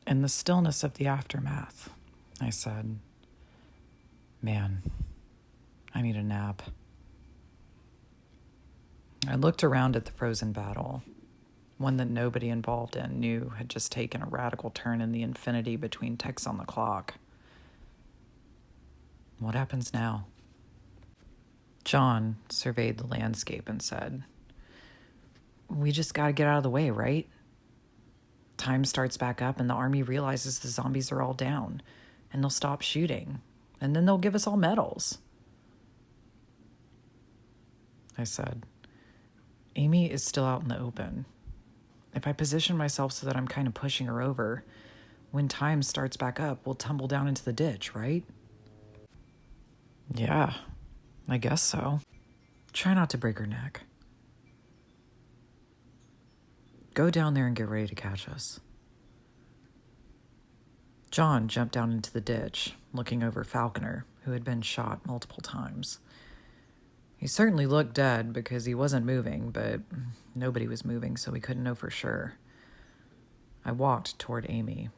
In the stillness of the aftermath, I said, "Man, I need a nap." I looked around at the frozen battle, one that nobody involved in knew had just taken a radical turn in the infinity between ticks on the clock. What happens now? John surveyed the landscape and said, "We just gotta get out of the way, right? Time starts back up and the army realizes the zombies are all down, and they'll stop shooting, and then they'll give us all medals." I said, "Amy is still out in the open. If I position myself so that I'm kind of pushing her over, when time starts back up, we'll tumble down into the ditch, right?" "Yeah, I guess so. Try not to break her neck. Go down there and get ready to catch us." John jumped down into the ditch, looking over Falconer, who had been shot multiple times. He certainly looked dead because he wasn't moving, but nobody was moving, so we couldn't know for sure. I walked toward Amy,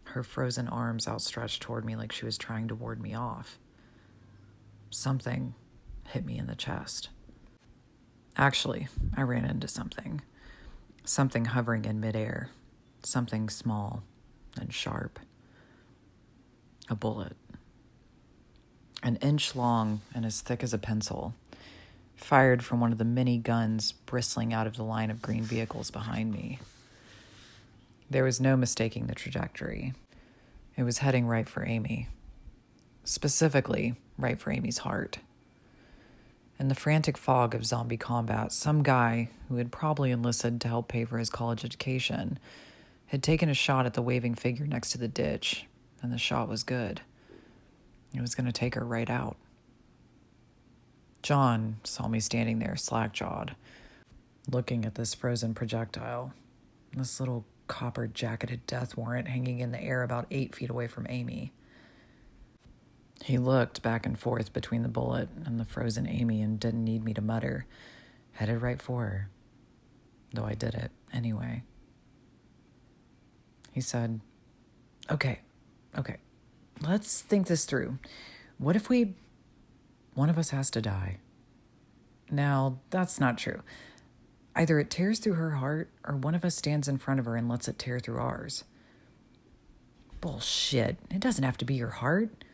her frozen arms outstretched toward me like she was trying to ward me off. Something hit me in the chest. Actually, I ran into something. Something hovering in midair. Something small and sharp. A bullet. An inch long and as thick as a pencil, fired from one of the many guns bristling out of the line of green vehicles behind me. There was no mistaking the trajectory. It was heading right for Amy. Specifically, right for Amy's heart. In the frantic fog of zombie combat, some guy who had probably enlisted to help pay for his college education had taken a shot at the waving figure next to the ditch, and the shot was good. It was going to take her right out. John saw me standing there slack-jawed, looking at this frozen projectile, this little copper-jacketed death warrant hanging in the air about 8 feet away from Amy. He looked back and forth between the bullet and the frozen Amy and didn't need me to mutter, headed right for her, though I did it anyway. He said, Okay, let's think this through. What if one of us has to die?" Now, that's not true. Either it tears through her heart, or one of us stands in front of her and lets it tear through ours. Bullshit. It doesn't have to be your heart.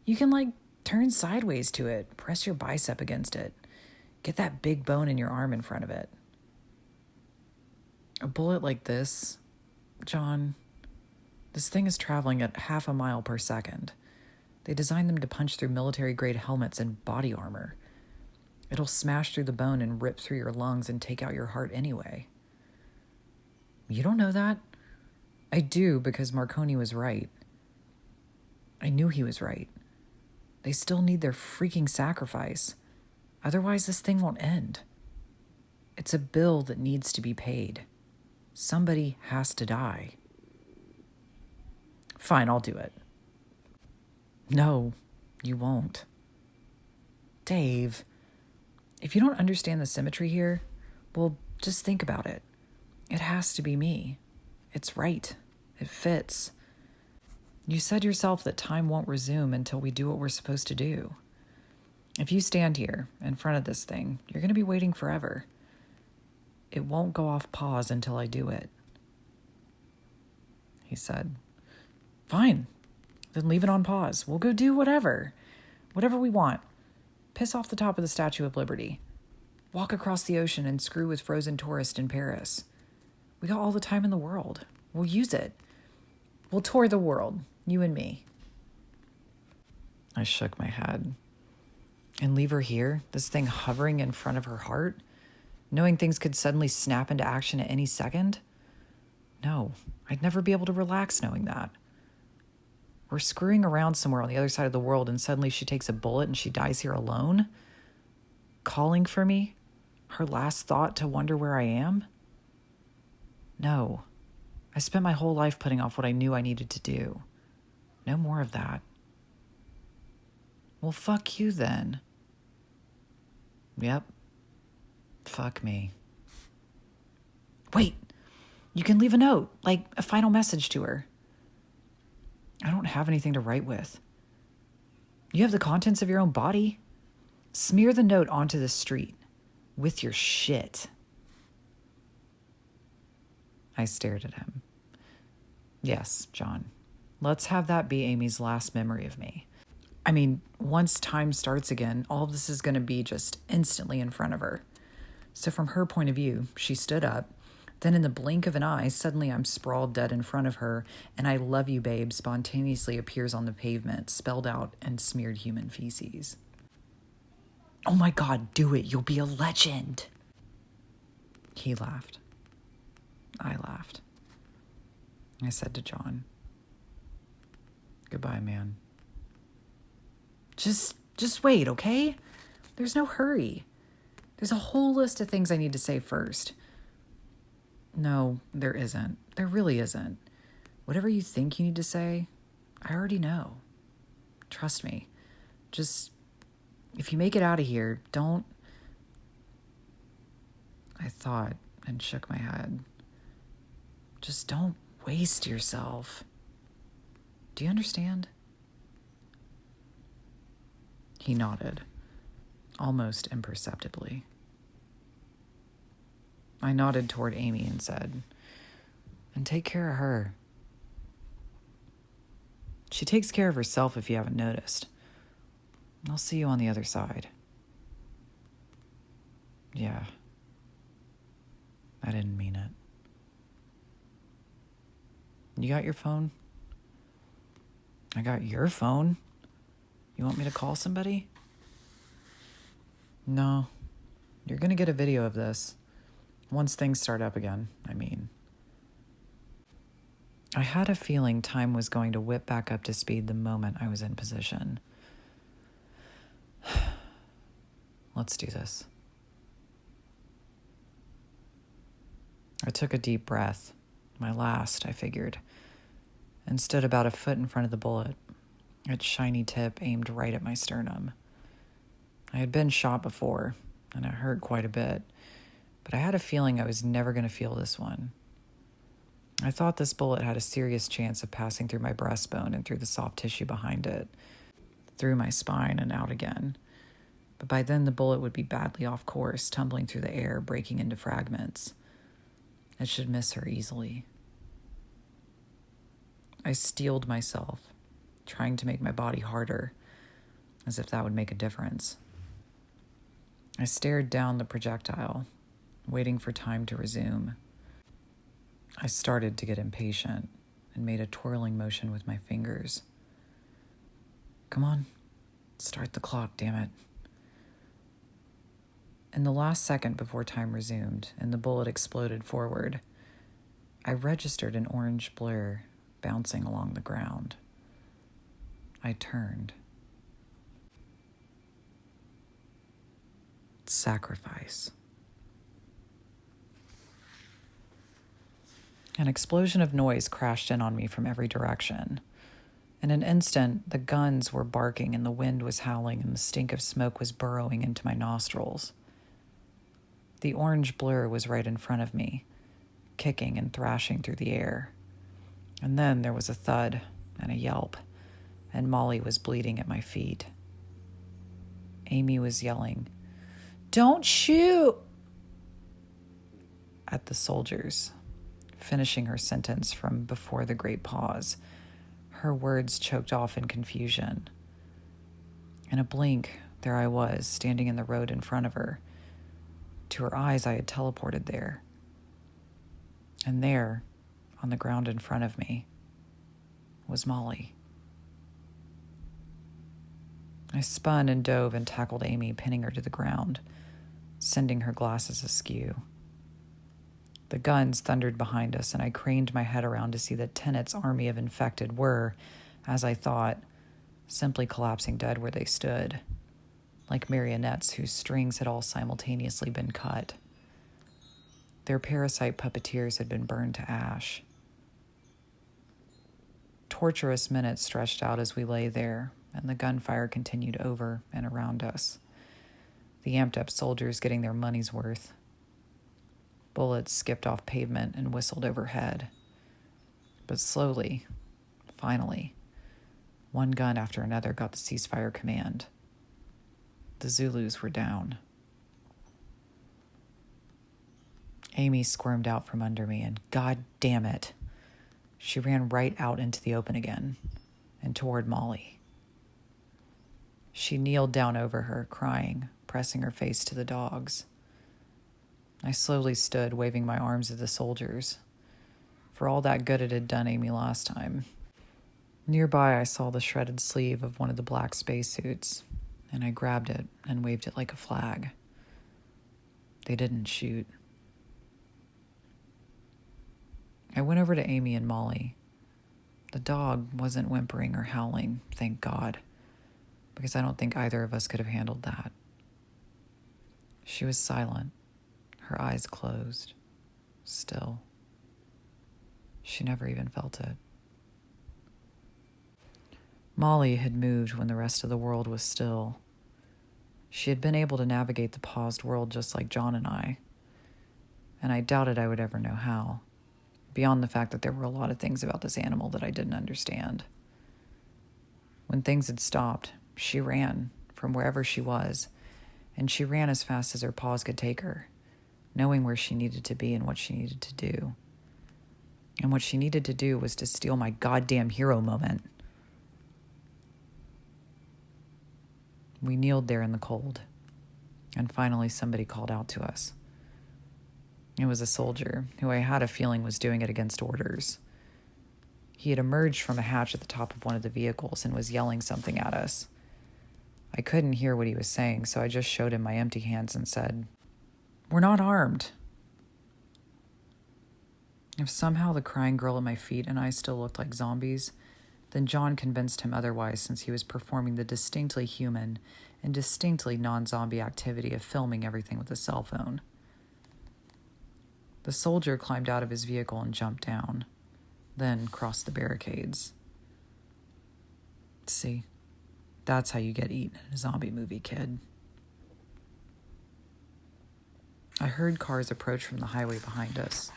You can, turn sideways to it, press your bicep against it, get that big bone in your arm in front of it. A bullet like this, John, this thing is traveling at 0.5 mile per second. They designed them to punch through military-grade helmets and body armor. It'll smash through the bone and rip through your lungs and take out your heart anyway. You don't know that? I do, because Marconi was right. I knew he was right. They still need their freaking sacrifice. Otherwise, this thing won't end. It's a bill that needs to be paid. Somebody has to die. Fine, I'll do it. No, you won't. Dave, if you don't understand the symmetry here, well, just think about it. It has to be me. It's right. It fits. You said yourself that time won't resume until we do what we're supposed to do. If you stand here in front of this thing, you're going to be waiting forever. It won't go off pause until I do it. He said, Fine, then leave it on pause. We'll go do whatever we want. Piss off the top of the Statue of Liberty. Walk across the ocean and screw with frozen tourists in Paris. We got all the time in the world. We'll use it. We'll tour the world, you and me. I shook my head. And leave her here, this thing hovering in front of her heart, knowing things could suddenly snap into action at any second? No, I'd never be able to relax knowing that. We're screwing around somewhere on the other side of the world and suddenly she takes a bullet and she dies here alone? Calling for me? Her last thought to wonder where I am? No. I spent my whole life putting off what I knew I needed to do. No more of that. Well, fuck you then. Yep. Fuck me. Wait, you can leave a note, like a final message to her. I don't have anything to write with. You have the contents of your own body. Smear the note onto the street with your shit. I stared at him. Yes, John. Let's have that be Amy's last memory of me. I mean, once time starts again, all of this is going to be just instantly in front of her. So from her point of view, she stood up. Then in the blink of an eye, suddenly I'm sprawled dead in front of her, and "I love you, babe" spontaneously appears on the pavement, spelled out in smeared human feces. Oh my God, do it. You'll be a legend. He laughed. I laughed. I said to John, "Goodbye, man. Just wait, okay? There's no hurry. There's a whole list of things I need to say first." No, there isn't. There really isn't. Whatever you think you need to say, I already know. Trust me. Just, if you make it out of here, don't... I thought and shook my head. Just don't waste yourself. Do you understand? He nodded, almost imperceptibly. I nodded toward Amy and said, "And take care of her. She takes care of herself if you haven't noticed. I'll see you on the other side." Yeah. I didn't mean it. You got your phone? I got your phone. You want me to call somebody? No. You're gonna get a video of this. Once things start up again, I mean. I had a feeling time was going to whip back up to speed the moment I was in position. Let's do this. I took a deep breath, my last, I figured, and stood about a foot in front of the bullet, its shiny tip aimed right at my sternum. I had been shot before, and it hurt quite a bit, but I had a feeling I was never going to feel this one. I thought this bullet had a serious chance of passing through my breastbone and through the soft tissue behind it, through my spine and out again. But by then the bullet would be badly off course, tumbling through the air, breaking into fragments. It should miss her easily. I steeled myself, trying to make my body harder, as if that would make a difference. I stared down the projectile, waiting for time to resume. I started to get impatient and made a twirling motion with my fingers. Come on, start the clock, damn it. In the last second before time resumed and the bullet exploded forward, I registered an orange blur bouncing along the ground. I turned. Sacrifice. An explosion of noise crashed in on me from every direction. In an instant, the guns were barking and the wind was howling and the stink of smoke was burrowing into my nostrils. The orange blur was right in front of me, kicking and thrashing through the air. And then there was a thud and a yelp, and Molly was bleeding at my feet. Amy was yelling, "Don't shoot!" at the soldiers, finishing her sentence from before the great pause, her words choked off in confusion. In a blink, there I was, standing in the road in front of her. To her eyes, I had teleported there. And there, on the ground in front of me, was Molly. I spun and dove and tackled Amy, pinning her to the ground, sending her glasses askew. The guns thundered behind us, and I craned my head around to see that Tennett's army of infected were, as I thought, simply collapsing dead where they stood, like marionettes whose strings had all simultaneously been cut. Their parasite puppeteers had been burned to ash. Torturous minutes stretched out as we lay there, and the gunfire continued over and around us. The amped-up soldiers getting their money's worth. Bullets skipped off pavement and whistled overhead. But slowly, finally, One gun after another got the ceasefire command. The Zulus were down. Amy squirmed out from under me, and God damn it, she ran right out into the open again and toward Molly. She kneeled down over her, crying, pressing her face to the dogs. I slowly stood, waving my arms at the soldiers. For all that good it had done Amy last time. Nearby, I saw the shredded sleeve of one of the black spacesuits, and I grabbed it and waved it like a flag. They didn't shoot. I went over to Amy and Molly. The dog wasn't whimpering or howling, thank God, because I don't think either of us could have handled that. She was silent, her eyes closed, still. She never even felt it. Molly had moved when the rest of the world was still. She had been able to navigate the paused world just like John and I doubted I would ever know how, beyond the fact that there were a lot of things about this animal that I didn't understand. When things had stopped, she ran from wherever she was, and she ran as fast as her paws could take her, knowing where she needed to be and what she needed to do. And what she needed to do was to steal my goddamn hero moment. We kneeled there in the cold, and finally somebody called out to us. It was a soldier, who I had a feeling was doing it against orders. He had emerged from a hatch at the top of one of the vehicles and was yelling something at us. I couldn't hear what he was saying, so I just showed him my empty hands and said, "We're not armed." If somehow the crying girl at my feet and I still looked like zombies, then John convinced him otherwise, since he was performing the distinctly human and distinctly non-zombie activity of filming everything with a cell phone. The soldier climbed out of his vehicle and jumped down, then crossed the barricades. See, that's how you get eaten in a zombie movie, kid. I heard cars approach from the highway behind us.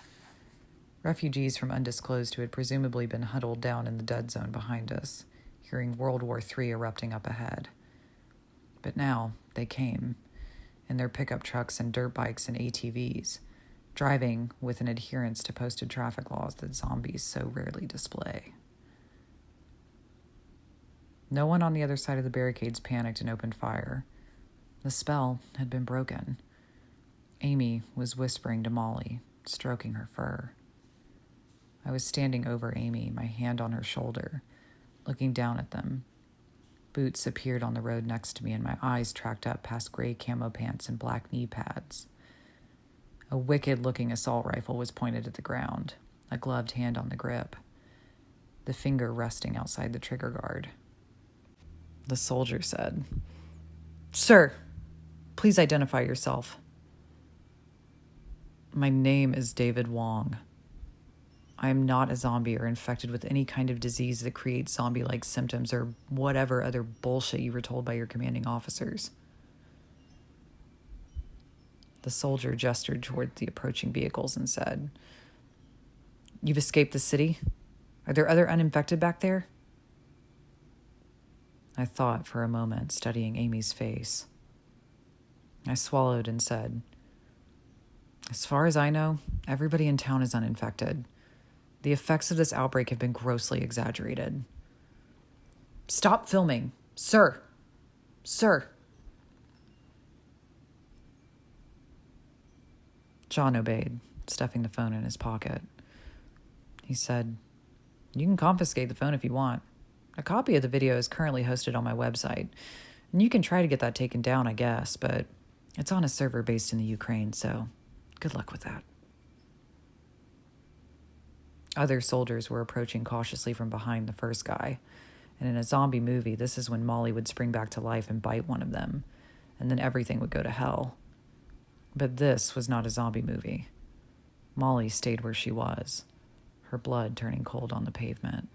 Refugees from undisclosed who had presumably been huddled down in the dead zone behind us, hearing World War III erupting up ahead. But now they came, in their pickup trucks and dirt bikes and ATVs, driving with an adherence to posted traffic laws that zombies so rarely display. No one on the other side of the barricades panicked and opened fire. The spell had been broken. Amy was whispering to Molly, stroking her fur. I was standing over Amy, my hand on her shoulder, looking down at them. Boots appeared on the road next to me, and my eyes tracked up past gray camo pants and black knee pads. A wicked-looking assault rifle was pointed at the ground, a gloved hand on the grip, the finger resting outside the trigger guard. The soldier said, "Sir, please identify yourself." "My name is David Wong. I am not a zombie or infected with any kind of disease that creates zombie-like symptoms or whatever other bullshit you were told by your commanding officers." The soldier gestured toward the approaching vehicles and said, "You've escaped the city? Are there other uninfected back there?" I thought for a moment, studying Amy's face. I swallowed and said, "As far as I know, everybody in town is uninfected. The effects of this outbreak have been grossly exaggerated." "Stop filming, sir! Sir!" John obeyed, stuffing the phone in his pocket. He said, "You can confiscate the phone if you want. A copy of the video is currently hosted on my website, and you can try to get that taken down, I guess, but it's on a server based in the Ukraine, so good luck with that." Other soldiers were approaching cautiously from behind the first guy, and in a zombie movie, this is when Molly would spring back to life and bite one of them, and then everything would go to hell. But this was not a zombie movie. Molly stayed where she was, her blood turning cold on the pavement.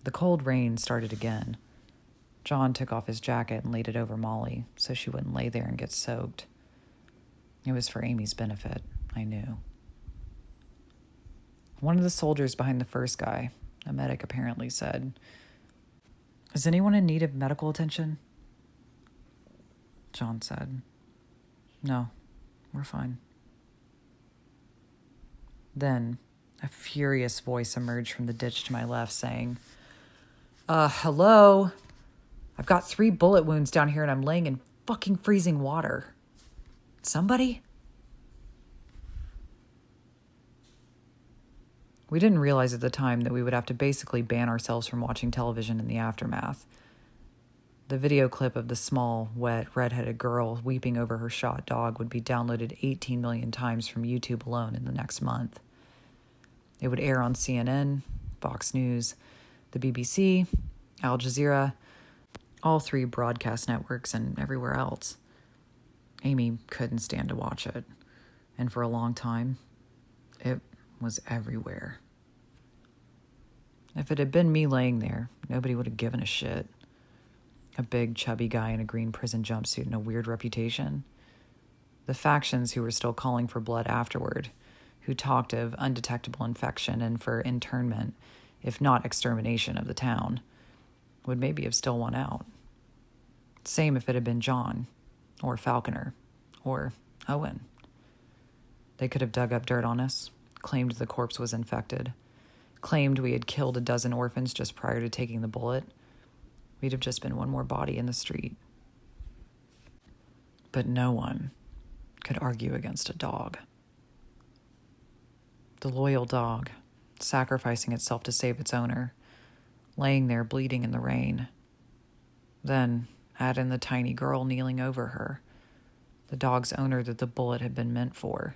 The cold rain started again. John took off his jacket and laid it over Molly so she wouldn't lay there and get soaked. It was for Amy's benefit, I knew. One of the soldiers behind the first guy, a medic apparently said. "Is anyone in need of medical attention?" John said, "No, we're fine." Then a furious voice emerged from the ditch to my left saying, hello? I've got 3 bullet wounds down here and I'm laying in fucking freezing water. Somebody?" We didn't realize at the time that we would have to basically ban ourselves from watching television in the aftermath. The video clip of the small, wet, redheaded girl weeping over her shot dog would be downloaded 18 million times from YouTube alone in the next month. It would air on CNN, Fox News, the BBC, Al Jazeera, all 3 broadcast networks, and everywhere else. Amy couldn't stand to watch it, and for a long time, it was everywhere. If it had been me laying there, nobody would have given a shit. A big, chubby guy in a green prison jumpsuit and a weird reputation. The factions who were still calling for blood afterward, who talked of undetectable infection and for internment, if not extermination of the town, would maybe have still won out. Same if it had been John, or Falconer, or Owen. They could have dug up dirt on us, claimed the corpse was infected, claimed we had killed a dozen orphans just prior to taking the bullet. We'd have just been one more body in the street. But no one could argue against a dog. The loyal dog, sacrificing itself to save its owner, laying there bleeding in the rain. Then add in the tiny girl kneeling over her, the dog's owner that the bullet had been meant for,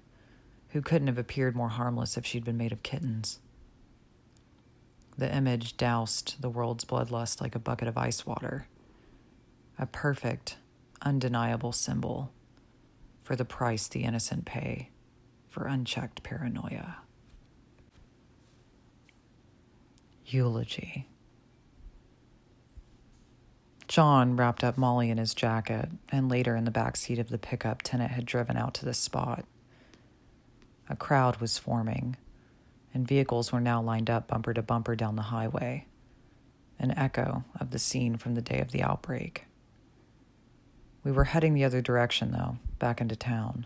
who couldn't have appeared more harmless if she'd been made of kittens. The image doused the world's bloodlust like a bucket of ice water, a perfect, undeniable symbol for the price the innocent pay for unchecked paranoia. Eulogy. John wrapped up Molly in his jacket, and later in the back seat of the pickup Tennant had driven out to the spot. A crowd was forming, and vehicles were now lined up bumper to bumper down the highway, an echo of the scene from the day of the outbreak. We were heading the other direction, though, back into town.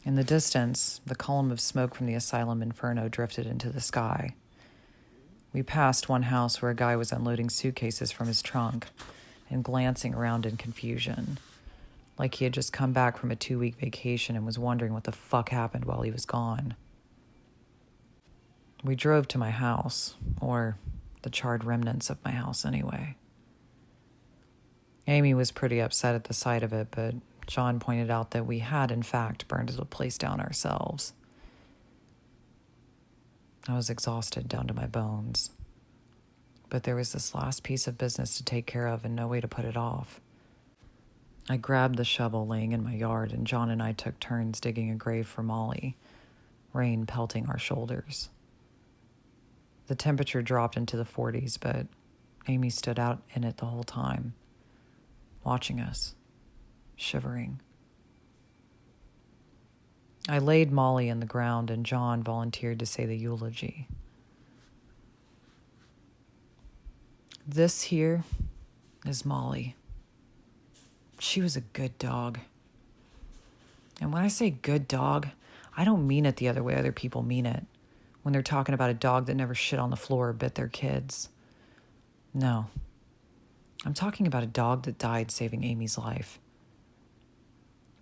In the distance, the column of smoke from the asylum inferno drifted into the sky. We passed one house where a guy was unloading suitcases from his trunk and glancing around in confusion, like he had just come back from a 2-week vacation and was wondering what the fuck happened while he was gone. We drove to my house, or the charred remnants of my house anyway. Amy was pretty upset at the sight of it, but John pointed out that we had, in fact, burned the place down ourselves. I was exhausted down to my bones, but there was this last piece of business to take care of and no way to put it off. I grabbed the shovel laying in my yard, and John and I took turns digging a grave for Molly, rain pelting our shoulders. The temperature dropped into the 40s, but Amy stood out in it the whole time, watching us, shivering. I laid Molly in the ground, and John volunteered to say the eulogy. This here is Molly. She was a good dog. And when I say good dog, I don't mean it the other way other people mean it, when they're talking about a dog that never shit on the floor or bit their kids. No. I'm talking about a dog that died saving Amy's life.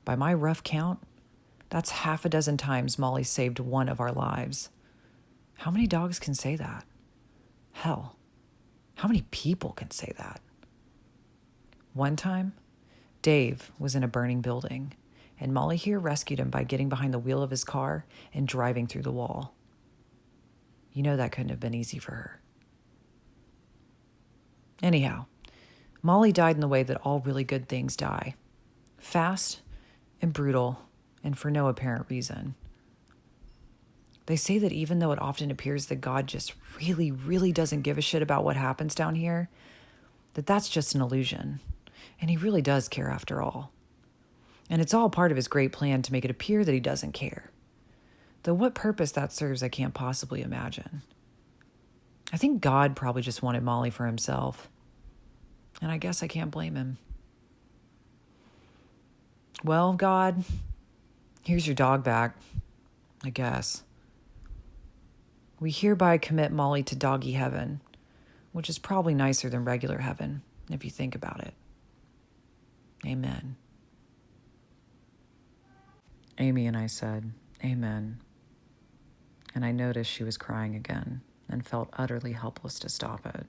By my rough count, that's 6 times Molly saved one of our lives. How many dogs can say that? Hell, how many people can say that? One time, Dave was in a burning building, and Molly here rescued him by getting behind the wheel of his car and driving through the wall. You know that couldn't have been easy for her. Anyhow, Molly died in the way that all really good things die. Fast and brutal, and for no apparent reason. They say that even though it often appears that God just really, really doesn't give a shit about what happens down here, that's just an illusion, and he really does care after all. And it's all part of his great plan to make it appear that he doesn't care. Though what purpose that serves, I can't possibly imagine. I think God probably just wanted Molly for himself. And I guess I can't blame him. Well, God, here's your dog back, I guess. We hereby commit Molly to doggy heaven, which is probably nicer than regular heaven, if you think about it. Amen. Amy and I said, Amen. And I noticed she was crying again and felt utterly helpless to stop it.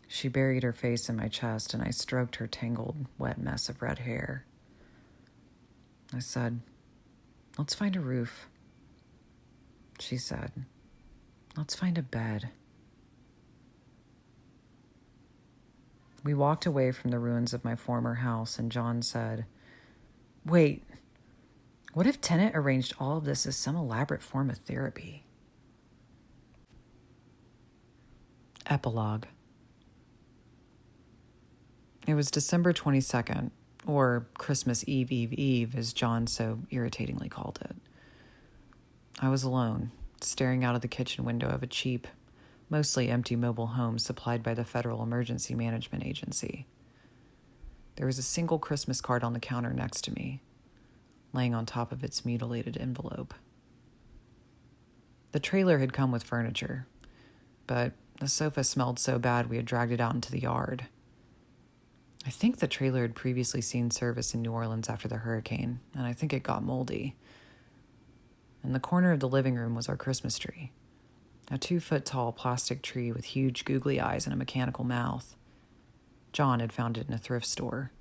She buried her face in my chest and I stroked her tangled, wet mess of red hair. I said, let's find a roof. She said, let's find a bed. We walked away from the ruins of my former house and John said, wait, what if Tennant arranged all of this as some elaborate form of therapy? Epilogue. It was December 22nd, or Christmas Eve, as John so irritatingly called it. I was alone, staring out of the kitchen window of a cheap, mostly empty mobile home supplied by the Federal Emergency Management Agency. There was a single Christmas card on the counter next to me, laying on top of its mutilated envelope. The trailer had come with furniture, but the sofa smelled so bad we had dragged it out into the yard. I think the trailer had previously seen service in New Orleans after the hurricane, and I think it got moldy. In the corner of the living room was our Christmas tree, a 2-foot-tall plastic tree with huge googly eyes and a mechanical mouth. John had found it in a thrift store.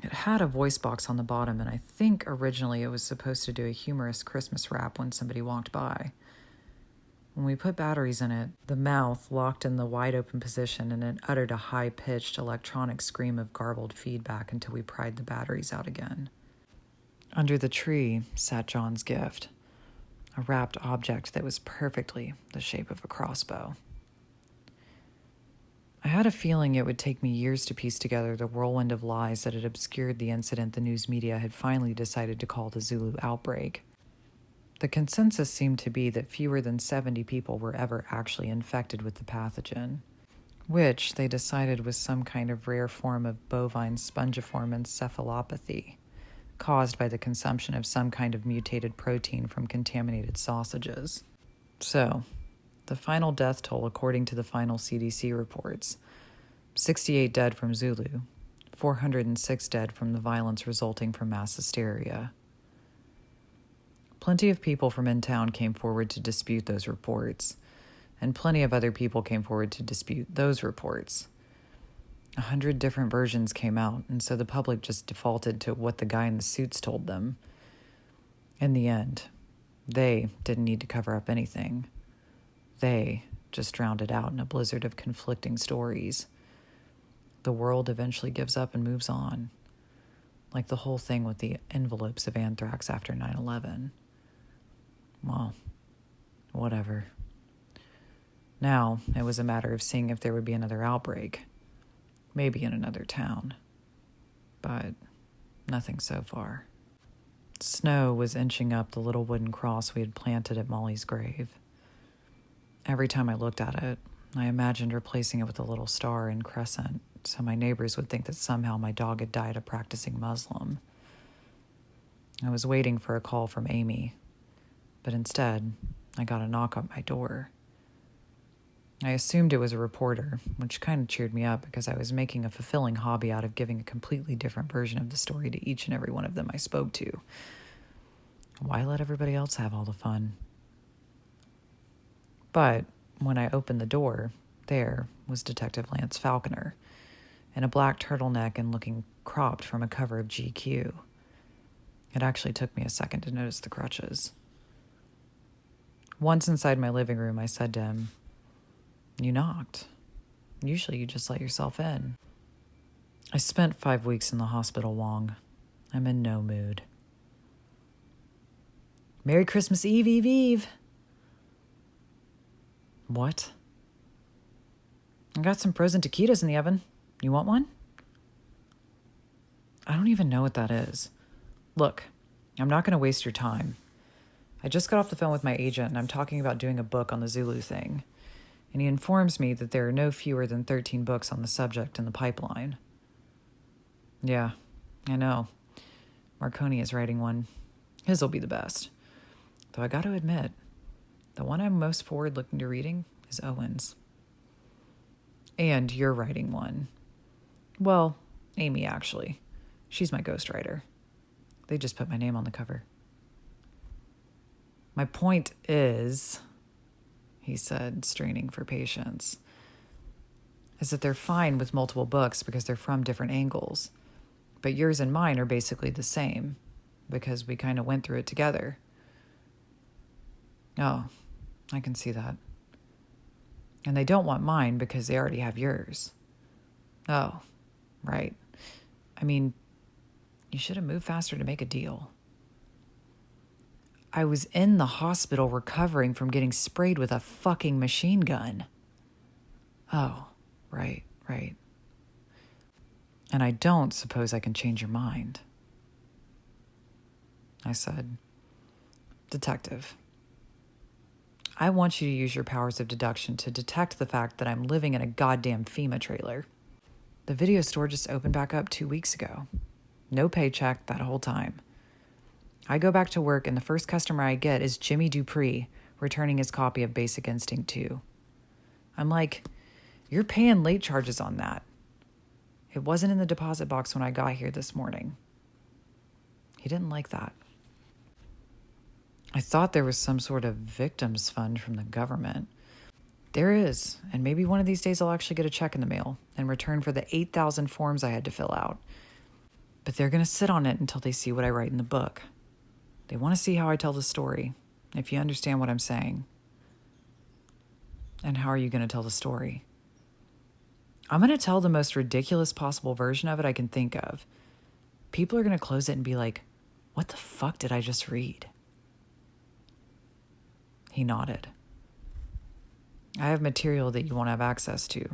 It had a voice box on the bottom, and I think originally it was supposed to do a humorous Christmas rap when somebody walked by. When we put batteries in it, the mouth locked in the wide-open position and it uttered a high-pitched electronic scream of garbled feedback until we pried the batteries out again. Under the tree sat John's gift, a wrapped object that was perfectly the shape of a crossbow. I had a feeling it would take me years to piece together the whirlwind of lies that had obscured the incident the news media had finally decided to call the Zulu outbreak. The consensus seemed to be that fewer than 70 people were ever actually infected with the pathogen, which they decided was some kind of rare form of bovine spongiform encephalopathy, caused by the consumption of some kind of mutated protein from contaminated sausages. So, the final death toll according to the final CDC reports, 68 dead from Zulu, 406 dead from the violence resulting from mass hysteria. Plenty of people from in town came forward to dispute those reports, and plenty of other people came forward to dispute those reports. 100 different versions came out, and so the public just defaulted to what the guy in the suits told them. In the end, they didn't need to cover up anything. They just drowned it out in a blizzard of conflicting stories. The world eventually gives up and moves on, like the whole thing with the envelopes of anthrax after 9/11. Well, whatever. Now, it was a matter of seeing if there would be another outbreak. Maybe in another town. But nothing so far. Snow was inching up the little wooden cross we had planted at Molly's grave. Every time I looked at it, I imagined replacing it with a little star and crescent, so my neighbors would think that somehow my dog had died a practicing Muslim. I was waiting for a call from Amy, but instead, I got a knock at my door. I assumed it was a reporter, which kind of cheered me up because I was making a fulfilling hobby out of giving a completely different version of the story to each and every one of them I spoke to. Why let everybody else have all the fun? But when I opened the door, there was Detective Lance Falconer, in a black turtleneck and looking cropped from a cover of GQ. It actually took me a second to notice the crutches. Once inside my living room, I said to him, "You knocked. Usually you just let yourself in." I spent 5 weeks in the hospital, Wong. I'm in no mood. Merry Christmas Eve. What? I got some frozen taquitos in the oven. You want one? I don't even know what that is. Look, I'm not going to waste your time. I just got off the phone with my agent and I'm talking about doing a book on the Zulu thing. and he informs me that there are no fewer than 13 books on the subject in the pipeline. Yeah, I know. Marconi is writing one. His will be the best. Though I got to admit, the one I'm most forward looking to reading is Owen's. And you're writing one. Well, Amy, actually. She's my ghostwriter. They just put my name on the cover. My point is, he said, straining for patience, is that they're fine with multiple books because they're from different angles. But yours and mine are basically the same because we kind of went through it together. Oh, I can see that. And they don't want mine because they already have yours. Oh, right. I mean, you should have moved faster to make a deal. I was in the hospital recovering from getting sprayed with a fucking machine gun. Oh, right. And I don't suppose I can change your mind. I said, Detective, I want you to use your powers of deduction to detect the fact that I'm living in a goddamn FEMA trailer. The video store just opened back up 2 weeks ago. No paycheck that whole time. I go back to work and the first customer I get is Jimmy Dupree returning his copy of Basic Instinct 2. I'm like, you're paying late charges on that. It wasn't in the deposit box when I got here this morning. He didn't like that. I thought there was some sort of victims fund from the government. There is, and maybe one of these days I'll actually get a check in the mail in return for the 8,000 forms I had to fill out. But they're going to sit on it until they see what I write in the book. They want to see how I tell the story, if you understand what I'm saying. And how are you going to tell the story? I'm going to tell the most ridiculous possible version of it I can think of. People are going to close it and be like, what the fuck did I just read? He nodded. I have material that you won't have access to.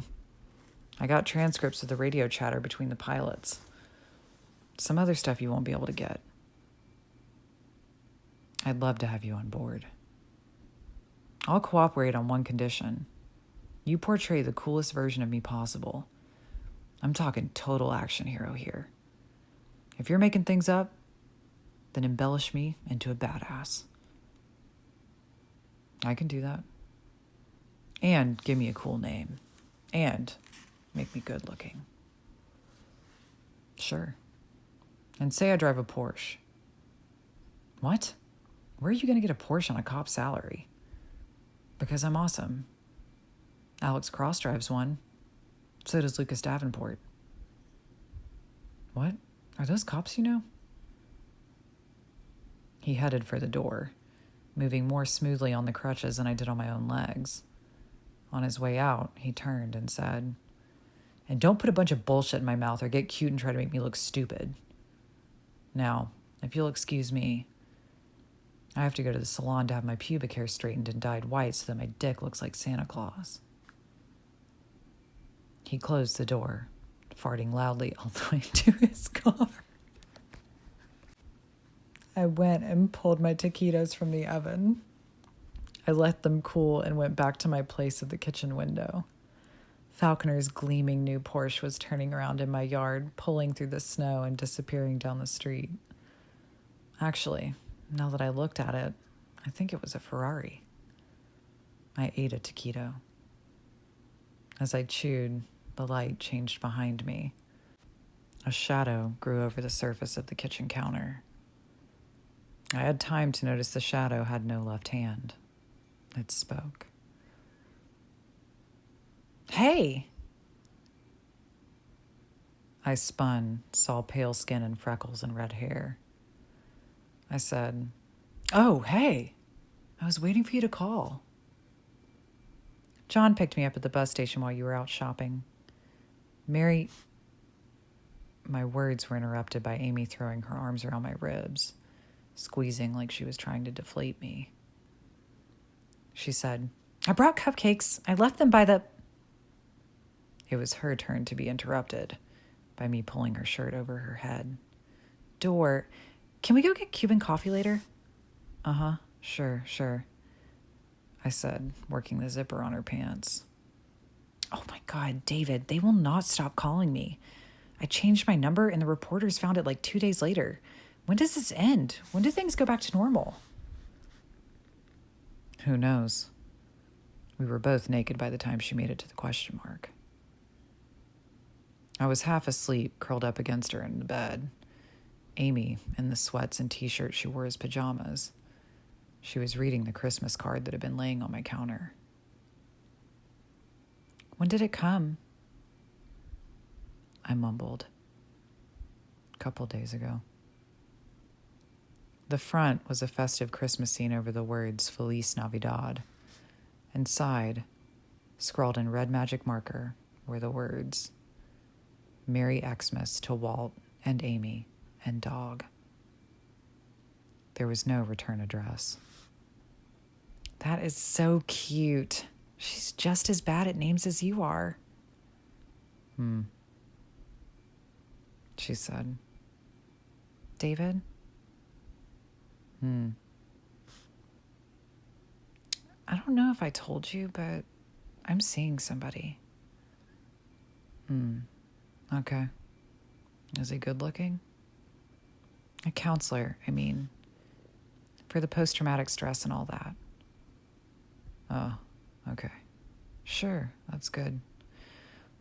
I got transcripts of the radio chatter between the pilots. Some other stuff you won't be able to get. I'd love to have you on board. I'll cooperate on one condition. You portray the coolest version of me possible. I'm talking total action hero here. If you're making things up, then embellish me into a badass. I can do that. And give me a cool name. And make me good looking. Sure. And say I drive a Porsche. What? Where are you going to get a Porsche on a cop's salary? Because I'm awesome. Alex Cross drives one. So does Lucas Davenport. What? Are those cops you know? He headed for the door, moving more smoothly on the crutches than I did on my own legs. On his way out, he turned and said, and don't put a bunch of bullshit in my mouth or get cute and try to make me look stupid. Now, if you'll excuse me, I have to go to the salon to have my pubic hair straightened and dyed white so that my dick looks like Santa Claus. He closed the door, farting loudly all the way to his car. I went and pulled my taquitos from the oven. I let them cool and went back to my place at the kitchen window. Falconer's gleaming new Porsche was turning around in my yard, pulling through the snow and disappearing down the street. Actually, now that I looked at it, I think it was a Ferrari. I ate a taquito. As I chewed, the light changed behind me. A shadow grew over the surface of the kitchen counter. I had time to notice the shadow had no left hand. It spoke. Hey! I spun, saw pale skin and freckles and red hair. I said, oh, hey! I was waiting for you to call. John picked me up at the bus station while you were out shopping. Mary... My words were interrupted by Amy throwing her arms around my ribs, squeezing like she was trying to deflate me. She said, I brought cupcakes. I left them by the... It was her turn to be interrupted by me pulling her shirt over her head. Door, can we go get Cuban coffee later? Uh-huh, sure. I said, working the zipper on her pants. Oh my God, David, they will not stop calling me. I changed my number and the reporters found it like 2 days later. When does this end? When do things go back to normal? Who knows? We were both naked by the time she made it to the question mark. I was half asleep, curled up against her in the bed. Amy, in the sweats and t-shirt she wore as pajamas. She was reading the Christmas card that had been laying on my counter. When did it come? I mumbled. A couple days ago. The front was a festive Christmas scene over the words Feliz Navidad. Inside, scrawled in red magic marker, were the words Merry Xmas to Walt and Amy and Dog. There was no return address. That is so cute. She's just as bad at names as you are. She said. David? I don't know if I told you, but I'm seeing somebody. Okay. Is he good looking? A counselor, I mean, for the post-traumatic stress and all that. Oh, okay. Sure, that's good.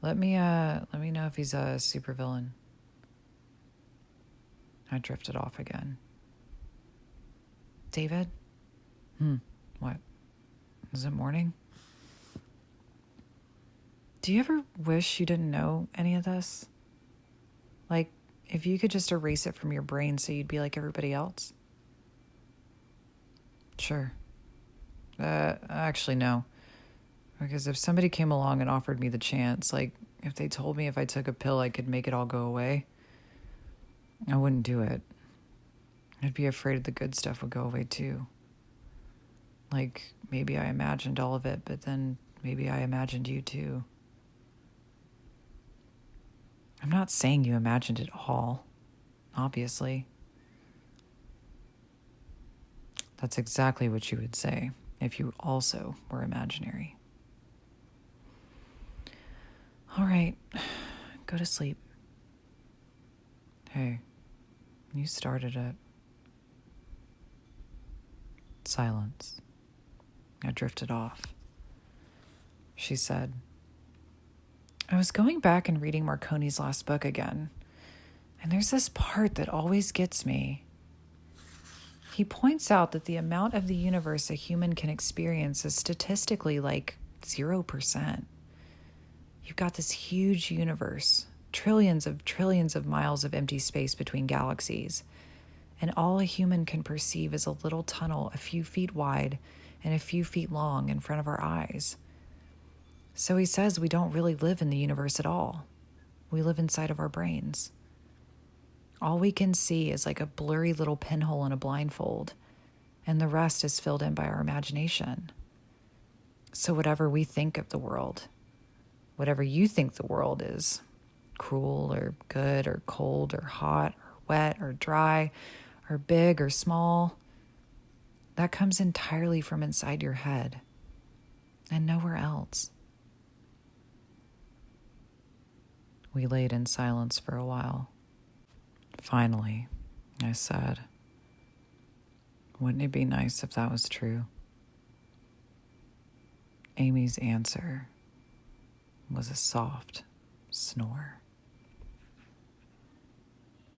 Let me know if he's a supervillain. I drifted off again. David? What? Is it morning? Do you ever wish you didn't know any of this? Like, if you could just erase it from your brain so you'd be like everybody else? Sure. Actually, no. Because if somebody came along and offered me the chance, like, if they told me if I took a pill I could make it all go away, I wouldn't do it. I'd be afraid the good stuff would go away too. Like, maybe I imagined all of it, but then maybe I imagined you too. I'm not saying you imagined it all, obviously. That's exactly what you would say if you also were imaginary. All right, go to sleep. Hey, you started it. Silence. I drifted off. She said, I was going back and reading Marconi's last book again, and there's this part that always gets me. He points out that the amount of the universe a human can experience is statistically like 0%. You've got this huge universe, trillions of miles of empty space between galaxies, and all a human can perceive is a little tunnel a few feet wide and a few feet long in front of our eyes. So he says we don't really live in the universe at all. We live inside of our brains. All we can see is like a blurry little pinhole in a blindfold, and the rest is filled in by our imagination. So whatever we think of the world, whatever you think the world is, cruel or good or cold or hot or wet or dry or big or small, that comes entirely from inside your head and nowhere else. We laid in silence for a while. Finally, I said, wouldn't it be nice if that was true? Amy's answer was a soft snore.